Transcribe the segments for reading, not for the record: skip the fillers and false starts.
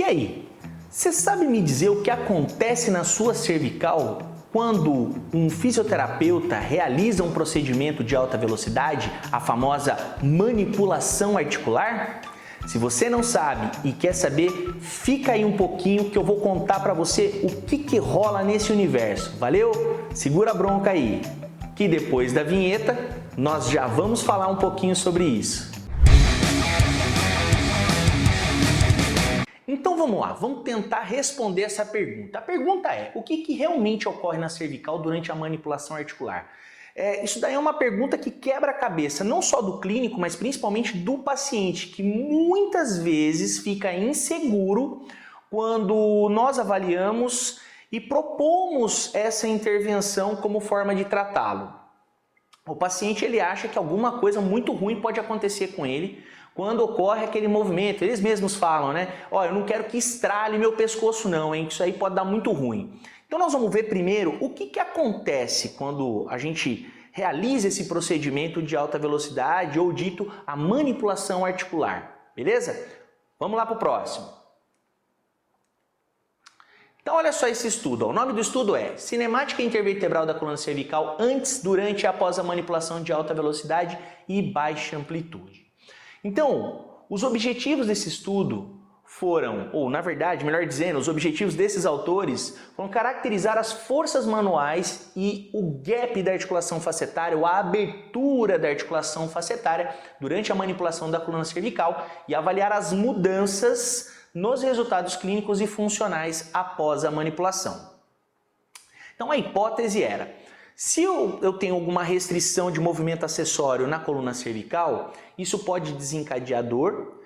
aí, você sabe me dizer o que acontece na sua cervical quando um fisioterapeuta realiza um procedimento de alta velocidade, a famosa manipulação articular? Se você não sabe e quer saber, fica aí um pouquinho que eu vou contar para você o que rola nesse universo. Valeu? Segura a bronca aí, que depois da vinheta nós já vamos falar um pouquinho sobre isso. Então vamos lá, vamos tentar responder essa pergunta. A pergunta é, o que realmente ocorre na cervical durante a manipulação articular? Isso daí é uma pergunta que quebra a cabeça, não só do clínico, mas principalmente do paciente, que muitas vezes fica inseguro quando nós avaliamos e propomos essa intervenção como forma de tratá-lo. O paciente ele acha que alguma coisa muito ruim pode acontecer com ele quando ocorre aquele movimento. Eles mesmos falam, né? Ó, eu não quero que estrale meu pescoço não, hein? Isso aí pode dar muito ruim. Então nós vamos ver primeiro o que acontece quando a gente realiza esse procedimento de alta velocidade ou dito a manipulação articular, beleza? Vamos lá para o próximo. Então olha só esse estudo, ó. O nome do estudo é Cinemática Intervertebral da Coluna Cervical antes, durante e após a manipulação de alta velocidade e baixa amplitude. Então, os objetivos desse estudo foram, ou na verdade, melhor dizendo, os objetivos desses autores foram caracterizar as forças manuais e o gap da articulação facetária, ou a abertura da articulação facetária durante a manipulação da coluna cervical e avaliar as mudanças nos resultados clínicos e funcionais após a manipulação. Então a hipótese era, se eu tenho alguma restrição de movimento acessório na coluna cervical, isso pode desencadear dor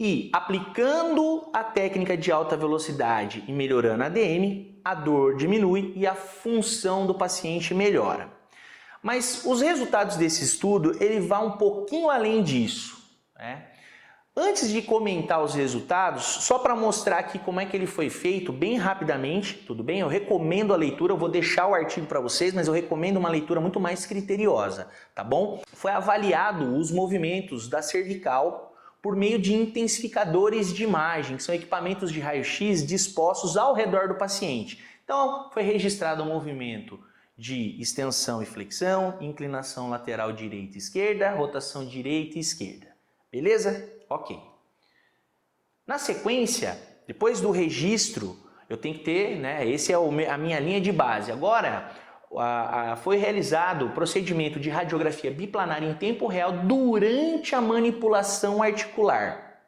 e, aplicando a técnica de alta velocidade e melhorando a ADM, a dor diminui e a função do paciente melhora. Mas os resultados desse estudo, ele vai um pouquinho além disso, né? Antes de comentar os resultados, só para mostrar aqui como é que ele foi feito, bem rapidamente, tudo bem? Eu recomendo a leitura, eu vou deixar o artigo para vocês, mas eu recomendo uma leitura muito mais criteriosa, tá bom? Foi avaliado os movimentos da cervical por meio de intensificadores de imagem, que são equipamentos de raio-x dispostos ao redor do paciente. Então, foi registrado o movimento de extensão e flexão, inclinação lateral direita e esquerda, rotação direita e esquerda. Beleza? Ok. Na sequência, depois do registro, eu tenho que ter, né? Essa é a minha linha de base. Agora, foi realizado o procedimento de radiografia biplanar em tempo real durante a manipulação articular.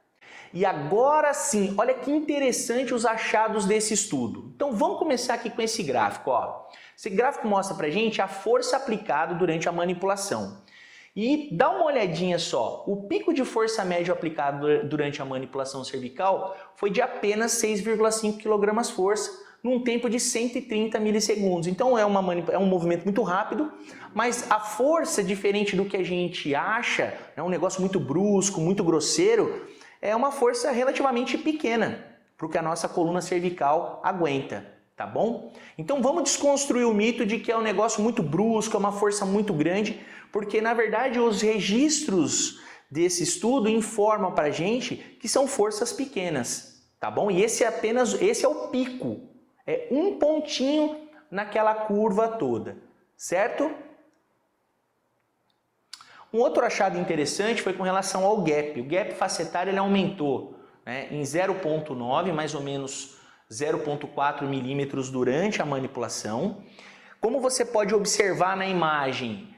E agora sim, olha que interessante os achados desse estudo. Então vamos começar aqui com esse gráfico, ó. Esse gráfico mostra pra gente a força aplicada durante a manipulação. E dá uma olhadinha só, o pico de força médio aplicado durante a manipulação cervical foi de apenas 6,5 kgf, num tempo de 130 milissegundos. Então é um movimento muito rápido, mas a força, diferente do que a gente acha, é um negócio muito brusco, muito grosseiro, é uma força relativamente pequena para o que a nossa coluna cervical aguenta. Tá bom? Então vamos desconstruir o mito de que é um negócio muito brusco, é uma força muito grande, porque na verdade os registros desse estudo informam para a gente que são forças pequenas, tá bom? E esse é o pico, é um pontinho naquela curva toda, certo? Um outro achado interessante foi com relação ao gap. O gap facetário ele aumentou, né, em 0,9, mais ou menos 0,4 milímetros durante a manipulação. Como você pode observar na imagem,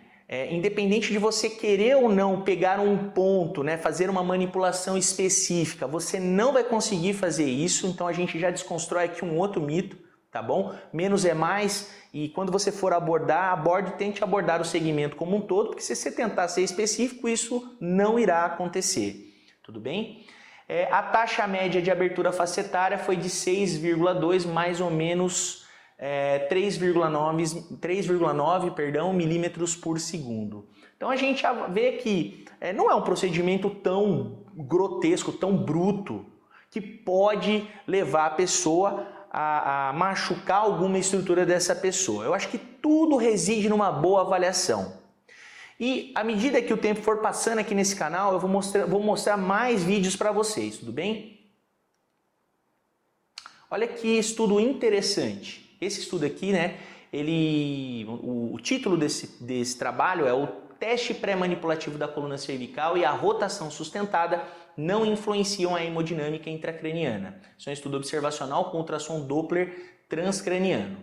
independente de você querer ou não pegar um ponto, né, fazer uma manipulação específica, você não vai conseguir fazer isso, então a gente já desconstrói aqui um outro mito, tá bom? Menos é mais, e quando você for abordar, tente abordar o segmento como um todo, porque se você tentar ser específico, isso não irá acontecer, tudo bem? A taxa média de abertura facetária foi de 6,2, mais ou menos 3,9 milímetros por segundo. Então a gente vê que não é um procedimento tão grotesco, tão bruto, que pode levar a pessoa a machucar alguma estrutura dessa pessoa. Eu acho que tudo reside numa boa avaliação. E à medida que o tempo for passando aqui nesse canal, eu vou mostrar mais vídeos para vocês, tudo bem? Olha que estudo interessante. Esse estudo aqui, né, o título desse trabalho é o teste pré-manipulativo da coluna cervical e a rotação sustentada não influenciam a hemodinâmica intracraniana. Isso é um estudo observacional com ultrassom Doppler transcraniano.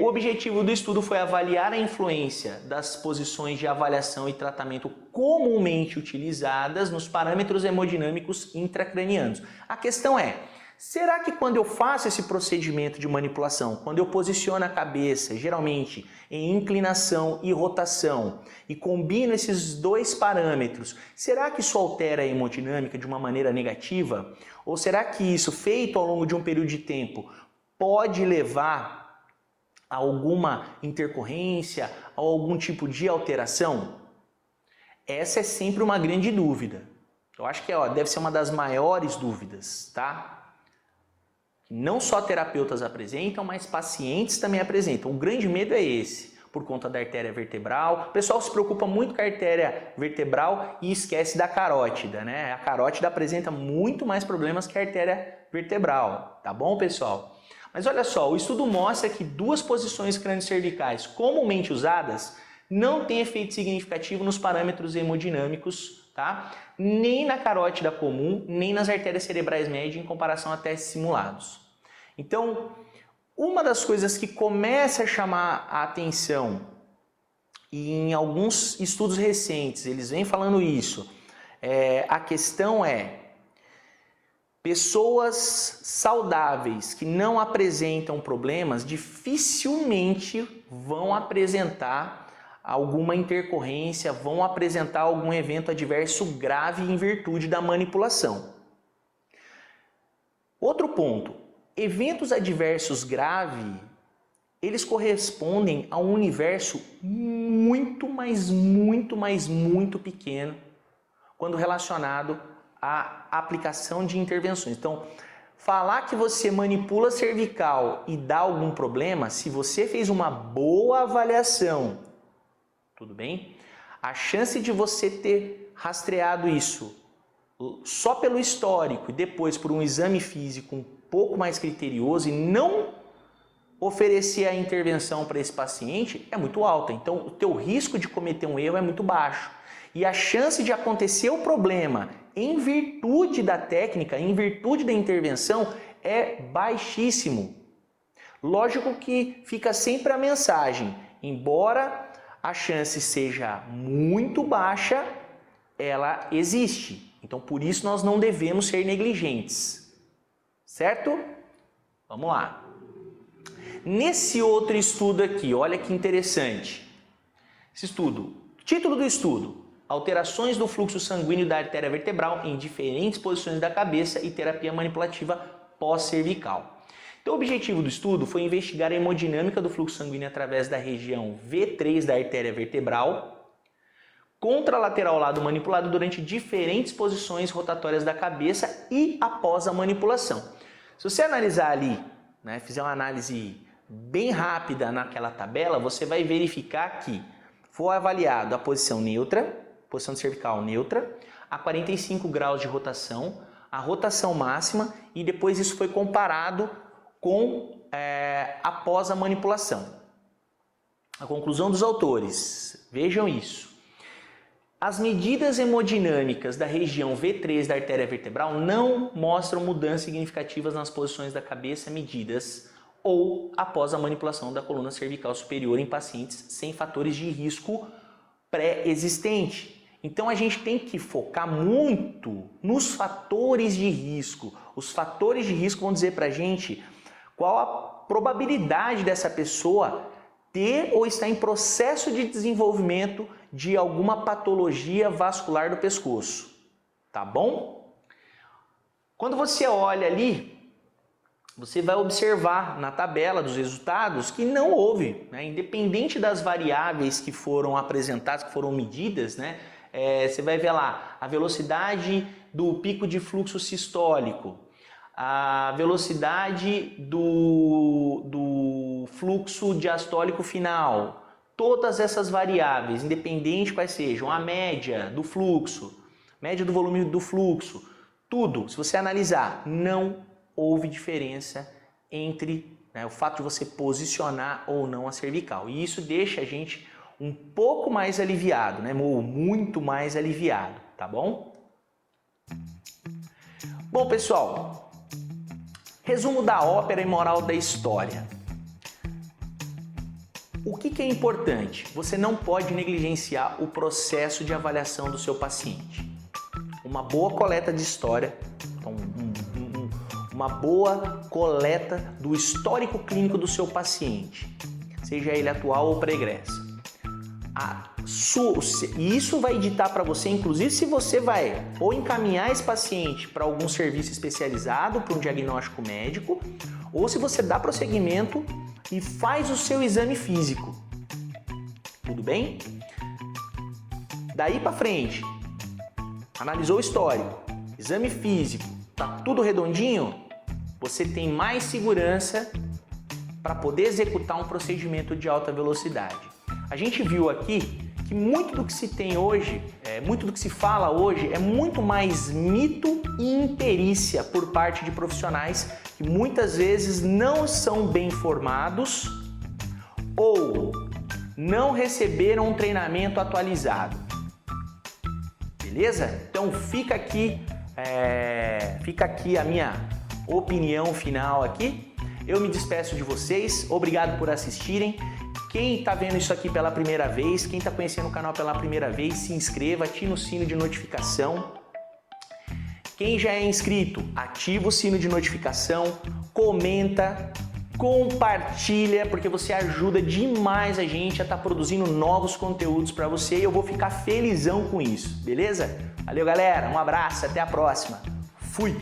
O objetivo do estudo foi avaliar a influência das posições de avaliação e tratamento comumente utilizadas nos parâmetros hemodinâmicos intracranianos. A questão é, será que quando eu faço esse procedimento de manipulação, quando eu posiciono a cabeça, geralmente em inclinação e rotação, e combino esses dois parâmetros, será que isso altera a hemodinâmica de uma maneira negativa? Ou será que isso, feito ao longo de um período de tempo, pode levar a alguma intercorrência, a algum tipo de alteração? Essa é sempre uma grande dúvida. Eu acho que deve ser uma das maiores dúvidas, tá? Não só terapeutas apresentam, mas pacientes também apresentam. O grande medo é esse, por conta da artéria vertebral. O pessoal se preocupa muito com a artéria vertebral e esquece da carótida, né? A carótida apresenta muito mais problemas que a artéria vertebral, tá bom, pessoal? Mas olha só, o estudo mostra que duas posições crânio-cervicais comumente usadas não têm efeito significativo nos parâmetros hemodinâmicos, tá? Nem na carótida comum, nem nas artérias cerebrais médias em comparação a testes simulados. Então, uma das coisas que começa a chamar a atenção, e em alguns estudos recentes eles vêm falando isso, a questão é: pessoas saudáveis que não apresentam problemas dificilmente vão apresentar alguma intercorrência, vão apresentar algum evento adverso grave em virtude da manipulação. Outro ponto, eventos adversos graves, eles correspondem a um universo muito pequeno quando relacionado a aplicação de intervenções. Então, falar que você manipula cervical e dá algum problema, se você fez uma boa avaliação, tudo bem? A chance de você ter rastreado isso só pelo histórico e depois por um exame físico um pouco mais criterioso e não oferecer a intervenção para esse paciente é muito alta. Então, o teu risco de cometer um erro é muito baixo. E a chance de acontecer o problema em virtude da técnica, em virtude da intervenção, é baixíssimo. Lógico que fica sempre a mensagem, embora a chance seja muito baixa, ela existe. Então, por isso nós não devemos ser negligentes. Certo? Vamos lá. Nesse outro estudo aqui, olha que interessante. Esse estudo, título do estudo: alterações do fluxo sanguíneo da artéria vertebral em diferentes posições da cabeça e terapia manipulativa pós-cervical. Então, o objetivo do estudo foi investigar a hemodinâmica do fluxo sanguíneo através da região V3 da artéria vertebral, contralateral ao lado manipulado durante diferentes posições rotatórias da cabeça e após a manipulação. Se você analisar ali, né, fizer uma análise bem rápida naquela tabela, você vai verificar que foi avaliado a posição neutra, posição cervical neutra, a 45 graus de rotação, a rotação máxima, e depois isso foi comparado com após a manipulação. A conclusão dos autores, vejam isso. As medidas hemodinâmicas da região V3 da artéria vertebral não mostram mudanças significativas nas posições da cabeça medidas ou após a manipulação da coluna cervical superior em pacientes sem fatores de risco pré-existente. Então a gente tem que focar muito nos fatores de risco. Os fatores de risco vão dizer pra gente qual a probabilidade dessa pessoa ter ou estar em processo de desenvolvimento de alguma patologia vascular do pescoço. Tá bom? Quando você olha ali, você vai observar na tabela dos resultados que não houve, né? Independente das variáveis que foram apresentadas, que foram medidas, né? Você vai ver lá a velocidade do pico de fluxo sistólico, a velocidade do fluxo diastólico final, todas essas variáveis, independente quais sejam, a média do fluxo, média do volume do fluxo, tudo, se você analisar, não houve diferença entre o fato de você posicionar ou não a cervical. E isso deixa a gente um pouco mais aliviado, ou muito mais aliviado, tá bom? Bom, pessoal, resumo da ópera e moral da história. O que é importante? Você não pode negligenciar o processo de avaliação do seu paciente. Uma boa coleta de história, então, uma boa coleta do histórico clínico do seu paciente, seja ele atual ou pregresso. E isso vai ditar para você, inclusive, se você vai ou encaminhar esse paciente para algum serviço especializado, para um diagnóstico médico, ou se você dá prosseguimento e faz o seu exame físico. Tudo bem? Daí para frente, analisou o histórico, exame físico, tá tudo redondinho, você tem mais segurança para poder executar um procedimento de alta velocidade. A gente viu aqui que muito do que se tem hoje, muito do que se fala hoje é muito mais mito e imperícia por parte de profissionais que muitas vezes não são bem formados ou não receberam um treinamento atualizado. Beleza? Então fica aqui a minha opinião final aqui. Eu me despeço de vocês, obrigado por assistirem. Quem está vendo isso aqui pela primeira vez, quem está conhecendo o canal pela primeira vez, se inscreva, ative o sino de notificação. Quem já é inscrito, ativa o sino de notificação, comenta, compartilha, porque você ajuda demais a gente a estar produzindo novos conteúdos para você e eu vou ficar felizão com isso, beleza? Valeu, galera, um abraço, até a próxima. Fui!